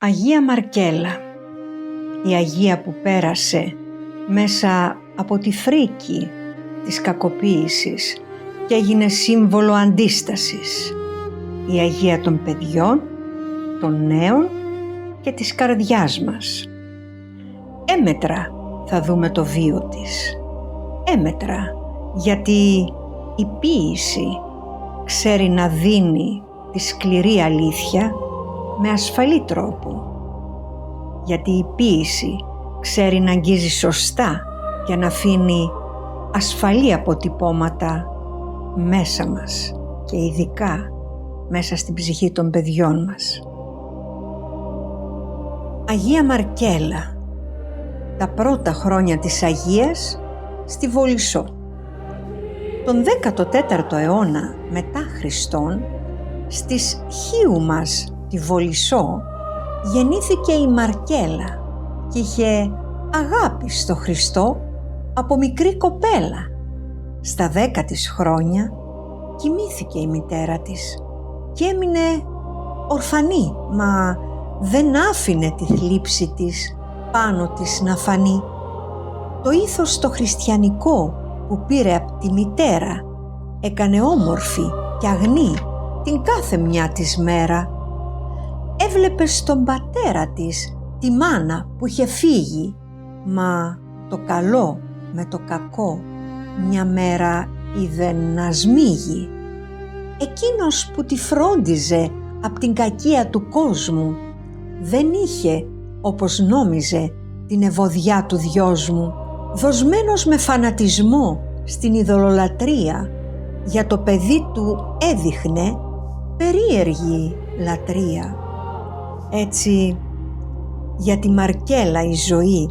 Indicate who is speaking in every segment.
Speaker 1: Αγία Μαρκέλα, η Αγία που πέρασε μέσα από τη φρίκη της κακοποίησης και έγινε σύμβολο αντίστασης. Η Αγία των παιδιών, των νέων και της καρδιάς μας. Έμετρα θα δούμε το βίο της. Έμετρα, γιατί η ποίηση ξέρει να δίνει τη σκληρή αλήθεια με ασφαλή τρόπο. Γιατί η ποίηση ξέρει να αγγίζει σωστά και να αφήνει ασφαλή αποτυπώματα μέσα μας και ειδικά μέσα στην ψυχή των παιδιών μας. Αγία Μαρκέλα, τα πρώτα χρόνια της Αγίας στη Βολισσό. Τον 14ο αιώνα μετά Χριστόν, στις Χίου μας τη Βολισσό, γεννήθηκε η Μαρκέλα και είχε αγάπη στο Χριστό από μικρή κοπέλα. Στα 10 της χρόνια κοιμήθηκε η μητέρα της και έμεινε ορφανή, μα δεν άφηνε τη θλίψη της πάνω της να φανεί. Το ήθος το χριστιανικό που πήρε από τη μητέρα έκανε όμορφη και αγνή την κάθε μια της μέρα. Έβλεπε στον πατέρα της τη μάνα που είχε φύγει, μα το καλό με το κακό μια μέρα είδε να σμίγει. Εκείνος που τη φρόντιζε απ' την κακία του κόσμου δεν είχε, όπως νόμιζε, την ευωδιά του δυόσμου. Δοσμένος με φανατισμό στην ειδωλολατρεία, για το παιδί του έδειχνε περίεργη λατρεία. Έτσι, για τη Μαρκέλα η ζωή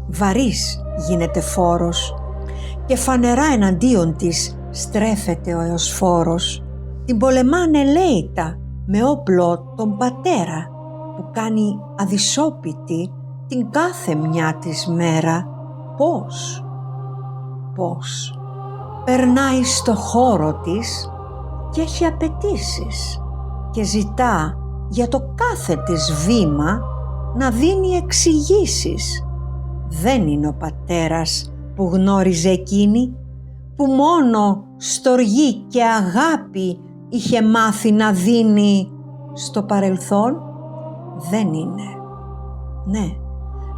Speaker 1: βαρύς γίνεται φόρος και φανερά εναντίον της στρέφεται ο εωσφόρος. Την πολεμάνε ελέητα με όπλο τον πατέρα που κάνει αδυσόπιτη την κάθε μια της μέρα. Πώς περνάει στο χώρο της και έχει απαιτήσεις και ζητά για το κάθε της βήμα να δίνει εξηγήσεις. Δεν είναι ο πατέρας που γνώριζε εκείνη, που μόνο στοργή και αγάπη είχε μάθει να δίνει στο παρελθόν. Δεν είναι. Ναι,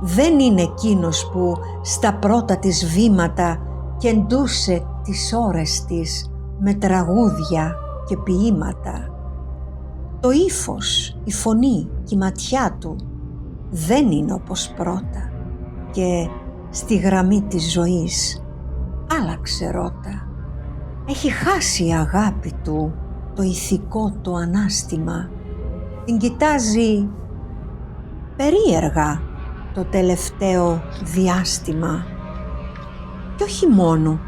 Speaker 1: δεν είναι εκείνος που στα πρώτα της βήματα κεντούσε τις ώρες της με τραγούδια και ποίηματα. Το ύφος, η φωνή και η ματιά του δεν είναι όπως πρώτα και στη γραμμή της ζωής άλλαξε ρότα. Έχει χάσει η αγάπη του το ηθικό το ανάστημα. Την κοιτάζει περίεργα το τελευταίο διάστημα. Και όχι μόνο,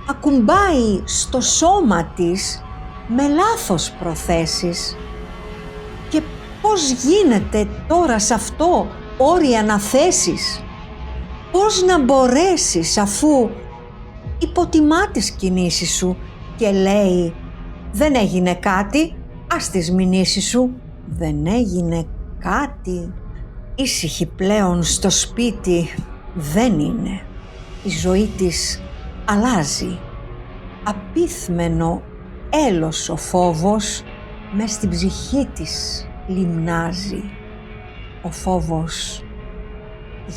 Speaker 1: ακουμπάει στο σώμα της με λάθος προθέσεις. Και πώς γίνεται τώρα σε αυτό όρια να θέσεις? Πώς να μπορέσεις αφού υποτιμά τις κινήσεις σου και λέει δεν έγινε κάτι, ας τις μηνύσεις σου. Δεν έγινε κάτι. Ήσυχη πλέον στο σπίτι δεν είναι. Η ζωή της αλλάζει. Απίθμενο έλος ο φόβος μες στην ψυχή της λιμνάζει. Ο φόβος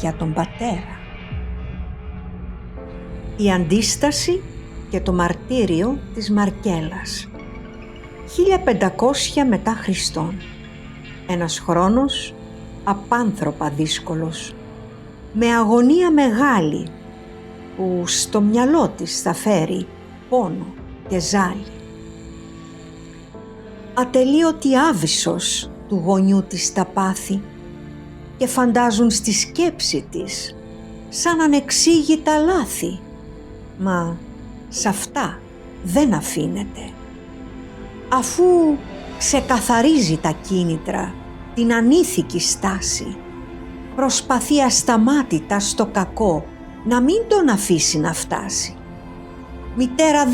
Speaker 1: για τον πατέρα. Η αντίσταση και το μαρτύριο της Μαρκέλας. 1500 μετά Χριστόν. Ένας χρόνος απάνθρωπα δύσκολος, με αγωνία μεγάλη που στο μυαλό της θα φέρει πόνο και ζάλι. Ατελείωτη άβυσσος του γονιού της τα πάθη και φαντάζουν στη σκέψη της σαν ανεξήγητα λάθη. Μα σ' αυτά δεν αφήνεται. Αφού ξεκαθαρίζει τα κίνητρα, την ανήθικη στάση, προσπαθεί ασταμάτητα στο κακό να μην τον αφήσει να φτάσει. Μητέρα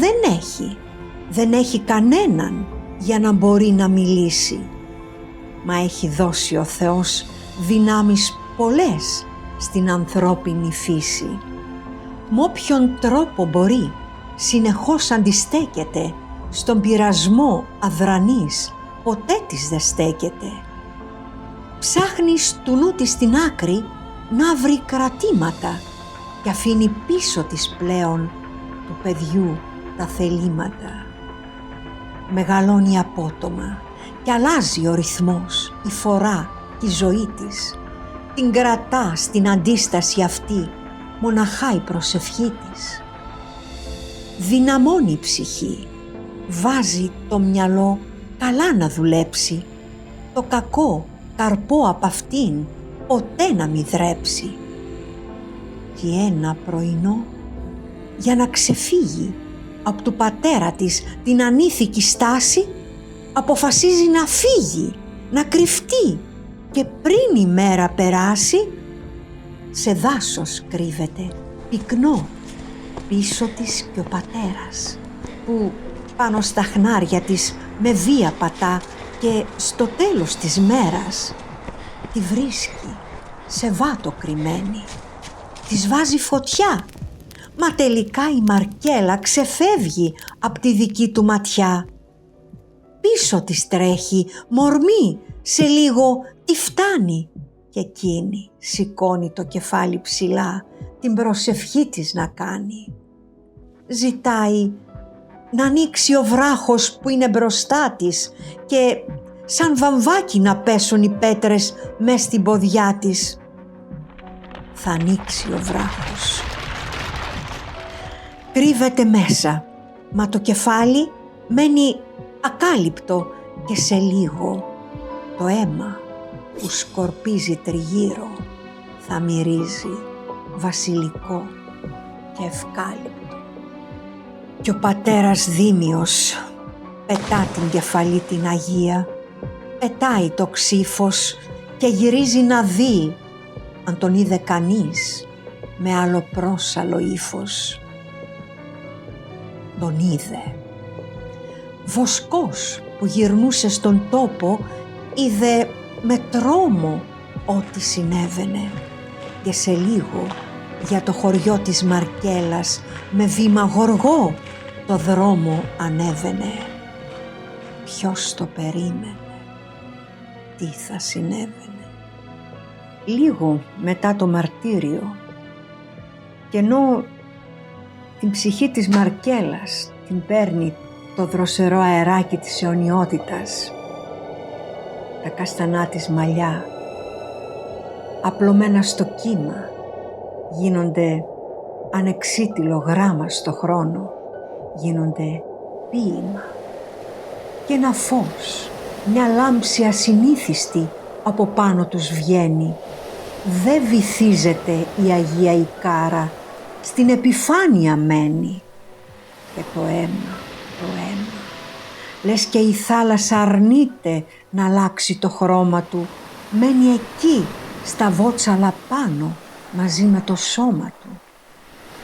Speaker 1: δεν έχει κανέναν για να μπορεί να μιλήσει. μα έχει δώσει ο Θεός δυνάμεις πολλές στην ανθρώπινη φύση. Μ' όποιον τρόπο μπορεί, συνεχώς αντιστέκεται, στον πειρασμό αδρανής, ποτέ της δεν στέκεται. Ψάχνει στου νου της στην άκρη να βρει κρατήματα και αφήνει πίσω της πλέον του παιδιού τα θελήματα. Μεγαλώνει απότομα και αλλάζει ο ρυθμός, η φορά και η ζωή της. Την κρατά στην αντίσταση αυτή μοναχά η προσευχή της. Δυναμώνει η ψυχή, βάζει το μυαλό καλά να δουλέψει, το κακό καρπό απ' αυτήν ποτέ να μη δρέψει. Και ένα πρωινό, για να ξεφύγει από του πατέρα της την ανήθικη στάση, αποφασίζει να φύγει, να κρυφτεί και πριν η μέρα περάσει, σε δάσος κρύβεται, πυκνό, πίσω της και ο πατέρας, που πάνω στα χνάρια της με βία πατά και στο τέλος της μέρας τη βρίσκει σε βάτο κρυμμένη. Της βάζει φωτιά, μα τελικά η Μαρκέλα ξεφεύγει από τη δική του ματιά. Πίσω της τρέχει, μορμεί, σε λίγο τη φτάνει και εκείνη σηκώνει το κεφάλι ψηλά, την προσευχή της να κάνει. Ζητάει να ανοίξει ο βράχος που είναι μπροστά της και σαν βαμβάκι να πέσουν οι πέτρες μες στην ποδιά της. Θα ανοίξει ο βράχος. Κρύβεται μέσα, μα το κεφάλι μένει ακάλυπτο και σε λίγο το αίμα που σκορπίζει τριγύρω θα μυρίζει βασιλικό και ευκάλυπτο. Και ο πατέρας Δήμιος πετά την κεφαλή την Αγία, πετάει το ξύφος και γυρίζει να δει αν τον είδε κανείς με άλλο πρόσαλο ύφος. Τον είδε. Βοσκός που γυρνούσε στον τόπο είδε με τρόμο ό,τι συνέβαινε και σε λίγο για το χωριό της Μαρκέλας με βήμα γοργό το δρόμο ανέβαινε. Ποιος το περίμενε, τι θα συνέβαινε. Λίγο μετά το μαρτύριο, και ενώ την ψυχή της Μαρκέλας την παίρνει το δροσερό αεράκι της αιωνιότητας, τα καστανά της μαλλιά απλωμένα στο κύμα γίνονται ανεξίτηλο γράμμα στο χρόνο, γίνονται ποίημα. Και ένα φως, μια λάμψη ασυνήθιστη από πάνω τους βγαίνει. Δεν βυθίζεται η Αγία Ικάρα, στην επιφάνεια μένει. Και το αίμα, λες και η θάλασσα αρνείται να αλλάξει το χρώμα του, μένει εκεί στα βότσαλα πάνω μαζί με το σώμα του.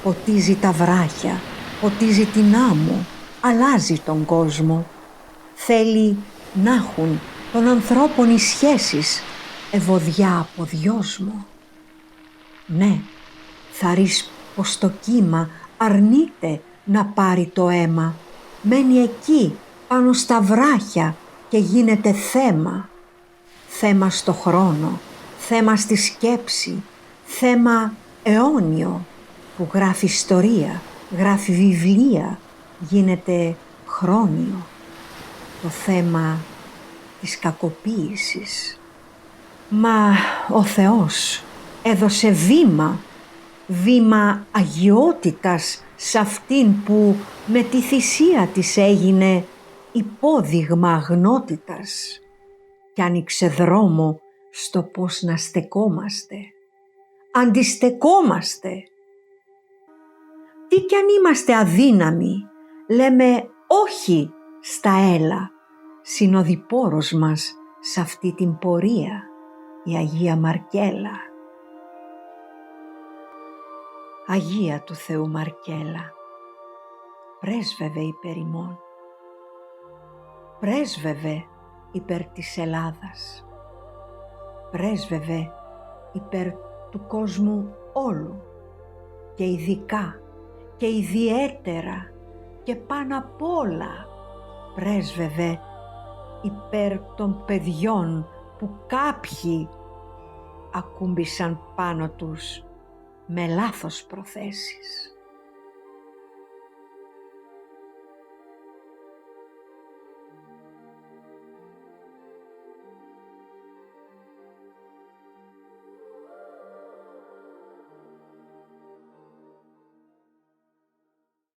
Speaker 1: Ποτίζει τα βράχια, ποτίζει την άμμο, αλλάζει τον κόσμο. Θέλει να έχουν των ανθρώπων οι σχέσεις ευωδιά από δυόσμο. Ναι, θα ρίς πως το κύμα αρνείται να πάρει το αίμα, μένει εκεί πάνω στα βράχια και γίνεται θέμα. Θέμα στο χρόνο, θέμα στη σκέψη, θέμα αιώνιο που γράφει ιστορία, γράφει βιβλία, γίνεται χρόνιο. Το θέμα της κακοποίησης. Μα ο Θεός έδωσε βήμα αγιότητας σ' αυτήν που με τη θυσία της έγινε υπόδειγμα αγνότητας και άνοιξε δρόμο στο πώς να στεκόμαστε. Αντιστεκόμαστε. Τι κι αν είμαστε αδύναμοι, λέμε όχι στα έλα, συνοδοιπόρος μας σε αυτή την πορεία, η Αγία Μαρκέλα. Αγία του Θεού Μαρκέλα, πρέσβευε υπέρ ημών, πρέσβευε υπέρ της Ελλάδας. πρέσβευε υπέρ του κόσμου όλου και ειδικά και ιδιαίτερα και πάνω απ' όλα πρέσβευε υπέρ των παιδιών που κάποιοι ακούμπησαν πάνω τους με λάθος προθέσεις.